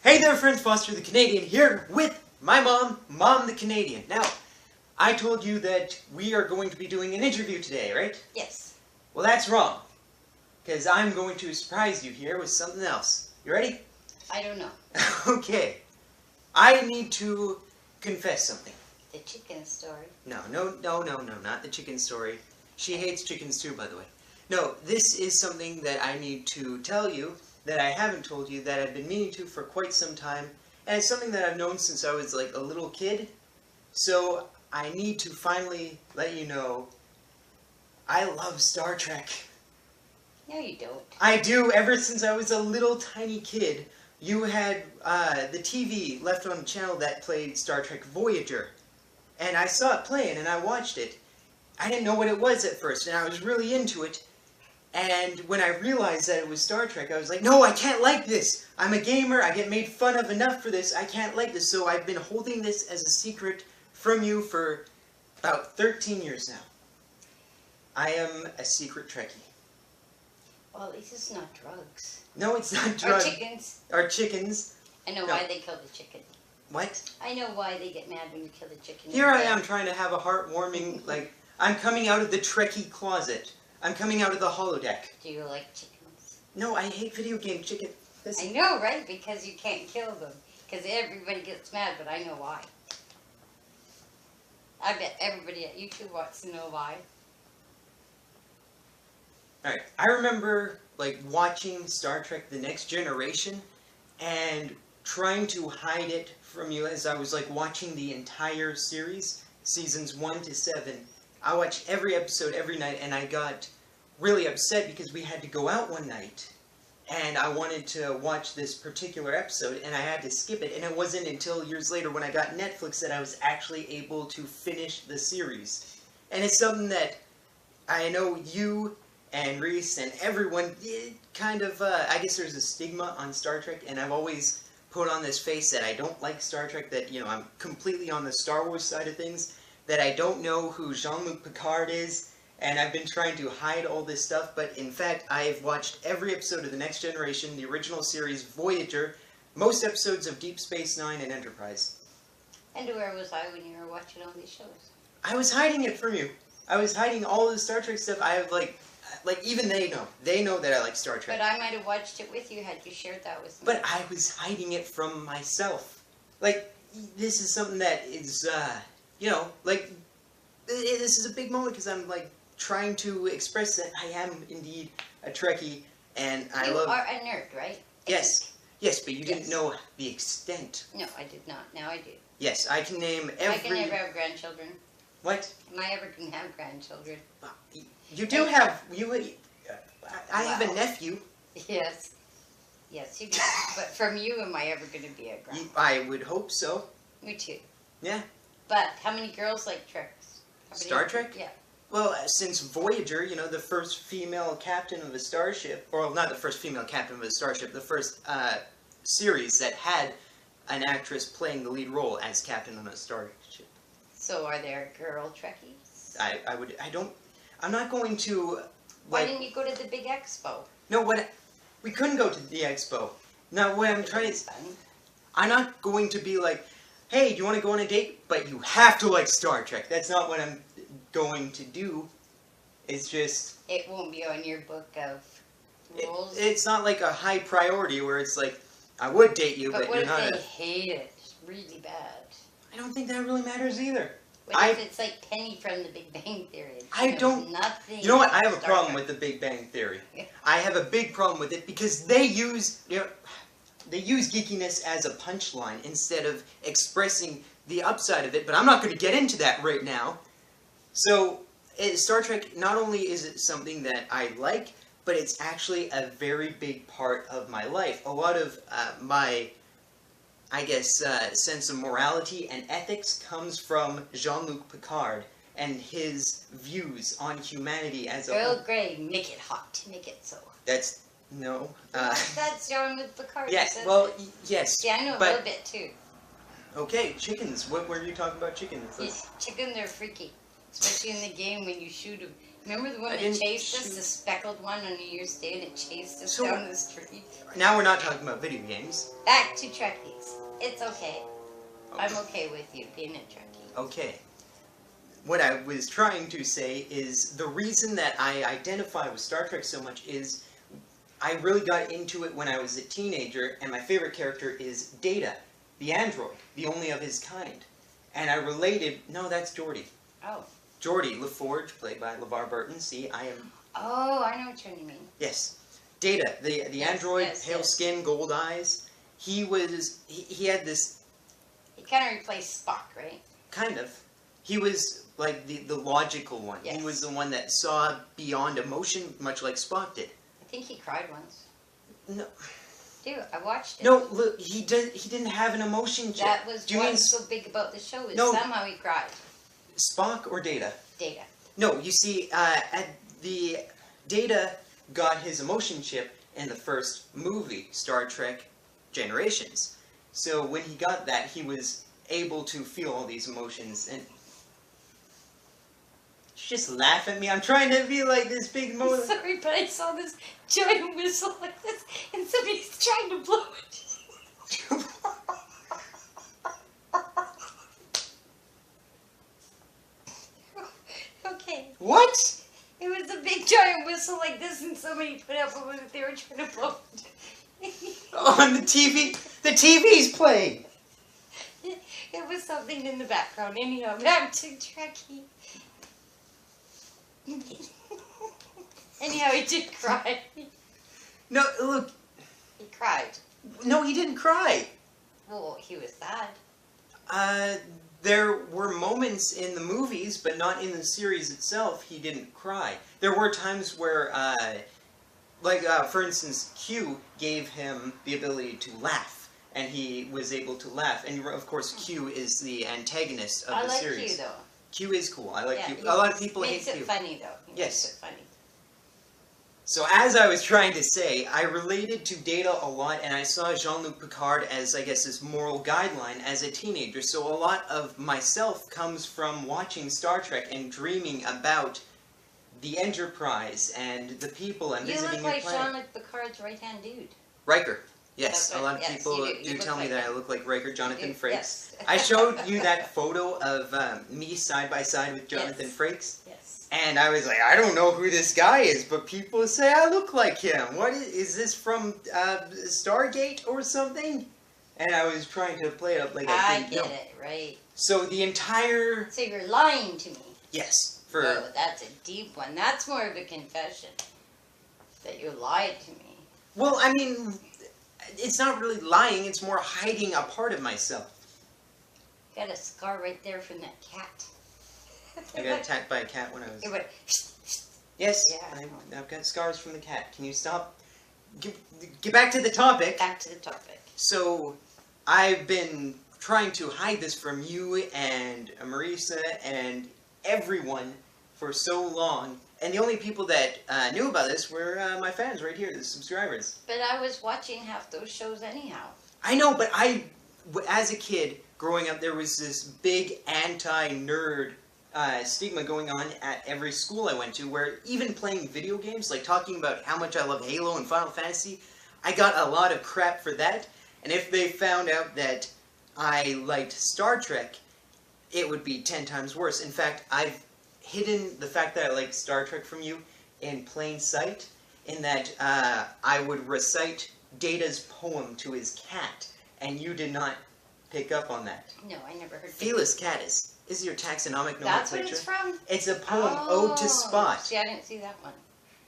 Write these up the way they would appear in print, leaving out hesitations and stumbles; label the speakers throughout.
Speaker 1: Hey there friends, Foster the Canadian here with my mom, Mom the Canadian. Now, I told you that we are going to be doing an interview today, right?
Speaker 2: Yes.
Speaker 1: Well, that's wrong. Because I'm going to surprise you here with something else. You ready?
Speaker 2: I don't know.
Speaker 1: Okay. I need to confess something.
Speaker 2: The chicken story.
Speaker 1: No, not the chicken story. She hates chickens too, by the way. No, this is something that I need to tell you that I haven't told you that I've been meaning to for quite some time. And it's something that I've known since I was like a little kid. So I need to finally let you know I love Star Trek.
Speaker 2: No, you don't.
Speaker 1: I do. Ever since I was a little tiny kid, you had the TV left on a channel that played Star Trek Voyager. And I saw it playing and I watched it. I didn't know what it was at first and I was really into it. And when I realized that it was Star Trek, I was like, no, I can't like this. I'm a gamer, I get made fun of enough for this, I can't like this. So I've been holding this as a secret from you for about 13 years now. I am a secret Trekkie.
Speaker 2: Well, at least it's not drugs.
Speaker 1: No, it's not drugs.
Speaker 2: Or chickens.
Speaker 1: Or chickens.
Speaker 2: I know why they kill the chicken.
Speaker 1: What?
Speaker 2: I know why they get mad when you kill the chicken.
Speaker 1: Here I am trying to have a heartwarming, like, I'm coming out of the Trekkie closet. I'm coming out of the holodeck.
Speaker 2: Do you like chickens?
Speaker 1: No, I hate video game chicken.
Speaker 2: I know, right? Because you can't kill them. Because everybody gets mad, but I know why. I bet everybody at YouTube wants to know why.
Speaker 1: Alright, I remember, like, watching Star Trek The Next Generation and trying to hide it from you as I was, like, watching the entire series, seasons 1 to 7. I watched every episode every night, and I got really upset because we had to go out one night, and I wanted to watch this particular episode, and I had to skip it, and it wasn't until years later when I got Netflix that I was actually able to finish the series. And it's something that I know you and Reese and everyone kind of, I guess there's a stigma on Star Trek, and I've always put on this face that I don't like Star Trek, that, you know, I'm completely on the Star Wars side of things, that I don't know who Jean-Luc Picard is, and I've been trying to hide all this stuff, but in fact, I've watched every episode of The Next Generation, the original series Voyager, most episodes of Deep Space Nine and Enterprise.
Speaker 2: And where was I when you were watching all these shows?
Speaker 1: I was hiding it from you. I was hiding all the Star Trek stuff. I have, like, even they know. They know that I like Star Trek.
Speaker 2: But I might have watched it with you had you shared that with me.
Speaker 1: But I was hiding it from myself. Like, this is something that is, you know, like, this is a big moment because I'm, like, trying to express that I am indeed a Trekkie, and I love...
Speaker 2: You are a nerd, right?
Speaker 1: Yes. Yes, but you didn't know the extent.
Speaker 2: No, I did not. Now I do.
Speaker 1: Yes, I can name every...
Speaker 2: I can never have grandchildren.
Speaker 1: What?
Speaker 2: Am I ever going to have grandchildren?
Speaker 1: You do have... I have a nephew.
Speaker 2: Yes. Yes, you do. But from you, am I ever going to be a grandma?
Speaker 1: I would hope so.
Speaker 2: Me too.
Speaker 1: Yeah.
Speaker 2: But how many girls like Treks?
Speaker 1: Star Trek?
Speaker 2: Yeah.
Speaker 1: Well, since Voyager, you know, the first female captain of a starship, or not the first female captain of a starship, the first series that had an actress playing the lead role as captain on a starship.
Speaker 2: So are there girl Trekkies?
Speaker 1: I'm not going to...
Speaker 2: Why didn't you go to the big expo?
Speaker 1: No, we couldn't go to the expo. Now, what I'm trying to... I'm not going to be like, hey, do you want to go on a date? But you have to like Star Trek. That's not what I'm going to do. It's just...
Speaker 2: It won't be on your book of rules?
Speaker 1: It's not like a high priority where it's like, I would date you, but you're not...
Speaker 2: But what if they hate it really bad?
Speaker 1: I don't think that really matters either.
Speaker 2: What if it's like Penny from the Big Bang Theory?
Speaker 1: I don't...
Speaker 2: Nothing.
Speaker 1: You know what? I have a problem with the Big Bang Theory. I have a big problem with it because they use... You know, they use geekiness as a punchline instead of expressing the upside of it, but I'm not going to get into that right now. So, Star Trek, not only is it something that I like, but it's actually a very big part of my life. A lot of my, I guess, sense of morality and ethics comes from Jean-Luc Picard and his views on humanity as a whole.
Speaker 2: Earl Grey, make it hot, make it so.
Speaker 1: That's... No.
Speaker 2: That's Jean-Luc Picard.
Speaker 1: Yes, well, yes.
Speaker 2: Yeah, I know a little bit too.
Speaker 1: Okay, chickens. What were you talking about chickens?
Speaker 2: Chickens are freaky. Especially in the game when you shoot them Remember the one
Speaker 1: I
Speaker 2: that
Speaker 1: didn't
Speaker 2: chased us,
Speaker 1: shoot-
Speaker 2: the speckled one on New Year's Day, and it chased us
Speaker 1: So-
Speaker 2: down the street?
Speaker 1: Now we're not talking about video games.
Speaker 2: Back to Trekkies. It's okay. I'm okay with you being a Trekkie.
Speaker 1: Okay. What I was trying to say is the reason that I identify with Star Trek so much is I really got into it when I was a teenager, and my favorite character is Data, the android, the only of his kind. And I related... No, that's Geordi.
Speaker 2: Oh.
Speaker 1: Geordi LaForge, played by LeVar Burton. See, I am...
Speaker 2: Oh, I know what you mean.
Speaker 1: Yes. Data, the
Speaker 2: Yes,
Speaker 1: android,
Speaker 2: yes,
Speaker 1: pale
Speaker 2: yes.
Speaker 1: skin, gold eyes. He had this...
Speaker 2: He kind of replaced Spock, right?
Speaker 1: Kind of. He was like the logical one.
Speaker 2: Yes.
Speaker 1: He was the one that saw beyond emotion, much like Spock did.
Speaker 2: I think he cried once.
Speaker 1: No,
Speaker 2: Dude, I watched it.
Speaker 1: no, look, he didn't have an emotion chip.
Speaker 2: That was
Speaker 1: Do you mean
Speaker 2: what's so big about the show is
Speaker 1: No.
Speaker 2: somehow he cried.
Speaker 1: Spock or Data?
Speaker 2: Data.
Speaker 1: No, you see, at the Data got his emotion chip in the first movie, Star Trek Generations. So when he got that, he was able to feel all these emotions. And you just laugh at me. I'm trying to be like this big mo.
Speaker 2: Sorry, but I saw this giant whistle like this, and somebody's trying to blow it. Okay.
Speaker 1: What?
Speaker 2: It was a big giant whistle like this, and somebody put up with it. They were trying to blow it.
Speaker 1: On the TV? The TV's playing!
Speaker 2: It was something in the background. Anyhow, back to Trekkie. Anyhow, he did cry.
Speaker 1: No, look.
Speaker 2: He cried.
Speaker 1: No, he didn't cry.
Speaker 2: Well, he was sad.
Speaker 1: There were moments in the movies, but not in the series itself, he didn't cry. There were times where, for instance, Q gave him the ability to laugh, and he was able to laugh. And, of course, Q is the antagonist of
Speaker 2: I
Speaker 1: the
Speaker 2: like
Speaker 1: series.
Speaker 2: Q, though.
Speaker 1: Q is cool. I like
Speaker 2: Yeah,
Speaker 1: Q.
Speaker 2: he
Speaker 1: A lot of people hate
Speaker 2: makes it
Speaker 1: Q.
Speaker 2: funny, though. He
Speaker 1: Yes.
Speaker 2: makes it funny.
Speaker 1: So as I was trying to say, I related to Data a lot, and I saw Jean-Luc Picard as, I guess, this moral guideline as a teenager. So a lot of myself comes from watching Star Trek and dreaming about the Enterprise and the people and
Speaker 2: You
Speaker 1: visiting
Speaker 2: look
Speaker 1: new
Speaker 2: like
Speaker 1: planet.
Speaker 2: Jean-Luc Picard's right-hand dude.
Speaker 1: Riker. Yes,
Speaker 2: That's
Speaker 1: a lot of
Speaker 2: right. Yes,
Speaker 1: people
Speaker 2: you
Speaker 1: do
Speaker 2: look
Speaker 1: tell me
Speaker 2: like
Speaker 1: that
Speaker 2: him.
Speaker 1: I look like Riker, Jonathan
Speaker 2: You-
Speaker 1: Frakes.
Speaker 2: yes.
Speaker 1: I showed you that photo of me side by side with Jonathan
Speaker 2: Yes.
Speaker 1: Frakes.
Speaker 2: Yes.
Speaker 1: And I was like, I don't know who this guy is, but people say I look like him. What is this from Stargate or something? And I was trying to play it up like I
Speaker 2: I
Speaker 1: didn't
Speaker 2: get
Speaker 1: know.
Speaker 2: it, right.
Speaker 1: So the entire...
Speaker 2: So you're lying to me.
Speaker 1: Yes, for...
Speaker 2: Oh, that's a deep one. That's more of a confession. That you lied to me.
Speaker 1: Well, I mean, it's not really lying, it's more hiding a part of myself.
Speaker 2: Got a scar right there from that cat.
Speaker 1: I got attacked by a cat when I was...
Speaker 2: It went...
Speaker 1: Yes,
Speaker 2: Yeah.
Speaker 1: I've got scars from the cat. Can you stop? Get back to the topic.
Speaker 2: Back to the topic.
Speaker 1: So, I've been trying to hide this from you and Marisa and everyone for so long. And the only people that knew about this were my fans right here, the subscribers.
Speaker 2: But I was watching half those shows anyhow.
Speaker 1: I know, but as a kid, growing up, there was this big anti-nerd stigma going on at every school I went to, where even playing video games, like talking about how much I love Halo and Final Fantasy, I got a lot of crap for that. And if they found out that I liked Star Trek, it would be 10 times worse. In fact, I've hidden the fact that I like Star Trek from you in plain sight, in that I would recite Data's poem to his cat, and you did not pick up on that.
Speaker 2: No, I never heard.
Speaker 1: Felis catus is your taxonomic nomenclature.
Speaker 2: That's what it's from?
Speaker 1: It's a poem, Ode to Spot.
Speaker 2: See, I didn't see that one.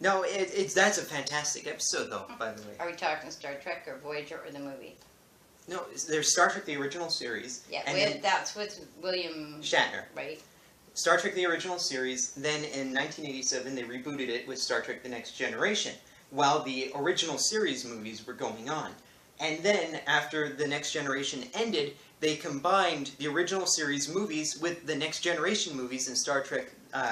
Speaker 1: No, that's a fantastic episode, though, by the way.
Speaker 2: Are we talking Star Trek or Voyager or the movie?
Speaker 1: No, there's Star Trek, the original series.
Speaker 2: Yeah,
Speaker 1: and then
Speaker 2: that's with William...
Speaker 1: Shatner.
Speaker 2: Right.
Speaker 1: Star Trek, the original series. Then in 1987, they rebooted it with Star Trek, the Next Generation, while the original series movies were going on. And then, after the Next Generation ended, they combined the original series movies with the Next Generation movies in Star Trek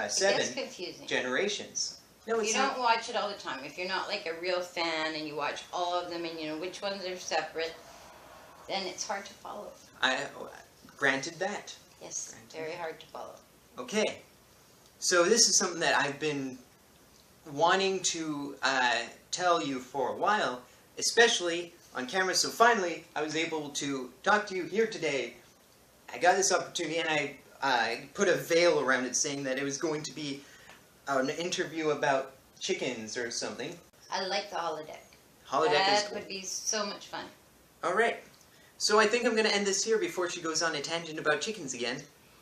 Speaker 1: 7
Speaker 2: It gets confusing.
Speaker 1: Generations. No, it's
Speaker 2: You
Speaker 1: not.
Speaker 2: don't watch it all the time. If you're not like a real fan and you watch all of them and you know which ones are separate, then it's hard to follow.
Speaker 1: Granted that.
Speaker 2: Yes, very hard to follow.
Speaker 1: Okay. So this is something that I've been wanting to tell you for a while, especially on camera. So finally, I was able to talk to you here today. I got this opportunity, and I put a veil around it, saying that it was going to be an interview about chickens or something.
Speaker 2: I like the holodeck.
Speaker 1: Holodeck is
Speaker 2: That
Speaker 1: cool.
Speaker 2: would be so much fun.
Speaker 1: All right. So I think I'm going to end this here before she goes on a tangent about chickens again.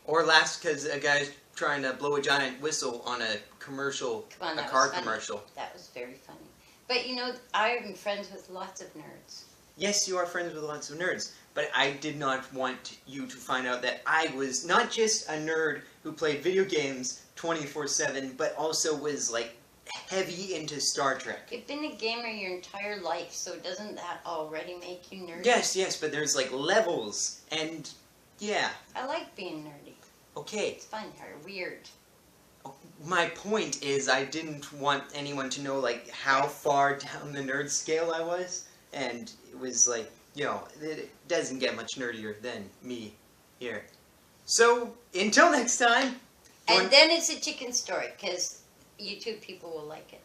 Speaker 1: Or last, because a guy's trying to blow a giant whistle on a commercial,
Speaker 2: Come on,
Speaker 1: a
Speaker 2: that
Speaker 1: car
Speaker 2: was funny.
Speaker 1: commercial.
Speaker 2: That was very funny. But you know, I'm friends with lots of nerds.
Speaker 1: Yes, you are friends with lots of nerds, but I did not want you to find out that I was not just a nerd who played video games 24/7, but also was, like, heavy into Star Trek.
Speaker 2: You've been a gamer your entire life, so doesn't that already make you nerdy?
Speaker 1: Yes, but there's, like, levels, and, yeah.
Speaker 2: I like being nerdy.
Speaker 1: Okay.
Speaker 2: It's fun or weird.
Speaker 1: My point is, I didn't want anyone to know, like, how far down the nerd scale I was, and it was like, you know, it doesn't get much nerdier than me here. So, until next time,
Speaker 2: And then it's a chicken story, because YouTube people will like it.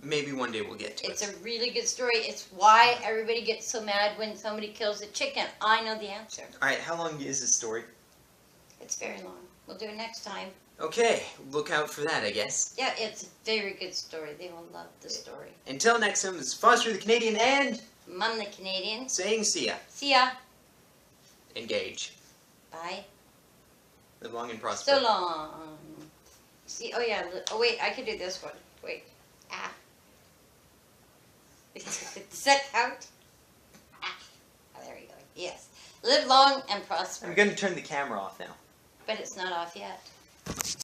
Speaker 1: maybe one day we'll get to
Speaker 2: It's
Speaker 1: it.
Speaker 2: a really good story. It's why everybody gets so mad when somebody kills a chicken. I know the answer.
Speaker 1: Alright, how long is this story?
Speaker 2: It's very long. We'll do it next time.
Speaker 1: Okay, look out for that, I guess.
Speaker 2: Yeah, it's a very good story. They will love the story.
Speaker 1: Until next time, this is Foster the Canadian and
Speaker 2: Mom the Canadian.
Speaker 1: saying see ya.
Speaker 2: See ya.
Speaker 1: Engage.
Speaker 2: Bye.
Speaker 1: Live long and prosper.
Speaker 2: So long. See, oh yeah, oh wait, I could do this one. Wait. Ah. Does that count? Ah. Oh, there we go. Yes. Live long and prosper.
Speaker 1: I'm going to turn the camera off now.
Speaker 2: But it's not off yet.